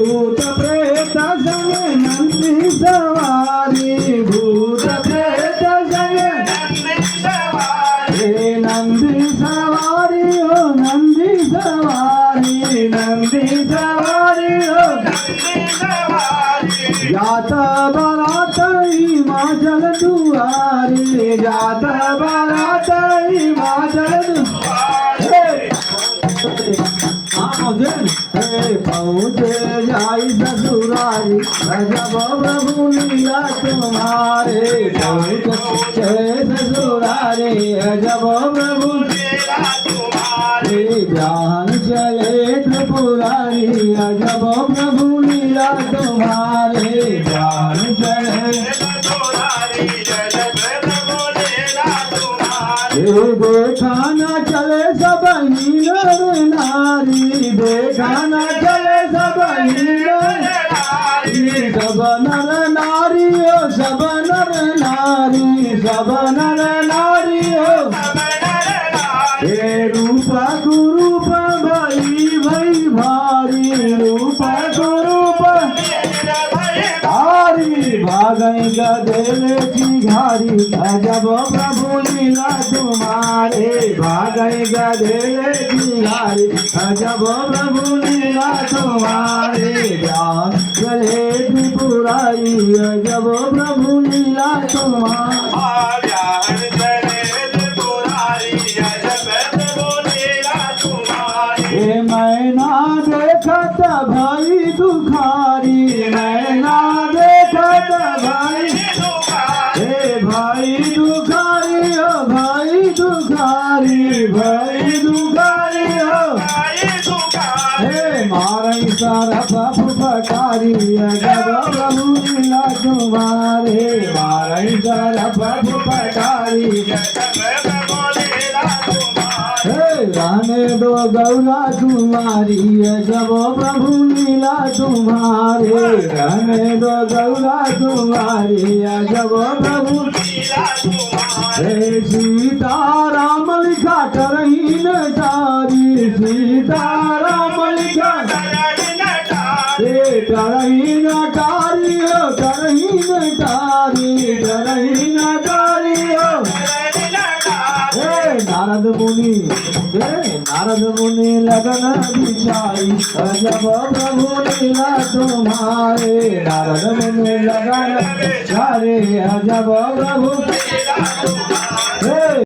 भूत प्रेत संग नंदी सवारी भूत प्रेत संग हे नंदी सवारी हो नंदी सवारी नंदी सवारी हो जात बारात हिमाचल दुआरी जात बारात हिमाचल पहुँचे जाई ससुरारी जब प्रभु लीला तुम्हारे पहुँचे ससुरारी जब प्रभु ध्यान चले त्रिपुरारी जब प्रभु लीला तुम्हारे ध्यान चले देखा न चले सब नर नारी देखा न चले सब नर नारी हो सब नर नारी सब नर नारी हो हे रूप कुरूप भई भई भारी रूप कुरूप भागई गदेले की घारी जब प्रभु लीला तुम्हारे भागई गदेले की घारी जब प्रभु लीला तुम्हारे ज्ञान चले त्रिपुरारी जब प्रभु लीला तुम्हारे मैना देखत भाई दुखारी मैना देखत भाई हे भाई दुखारी हो भाई दुखारी भाई दुखारी हो हे मारई सारा बाबू पकारी जब प्रभु लीला तुम्हारे मारई सारा बाबू पकारी रहने दो गौरा तुम्हारी जब प्रभु लीला तुम्हारे रहने दो गौरा तुम्हारी जब प्रभु सीता राम लिखा करही न तारी सीता राम लिखा करही न तारी हो करही न तारी करही न तारी हो नारद मुनि लगन बिछाई जब प्रभु लीला तुम्हारे नारद मुनि लगन बिछाई जब प्रभु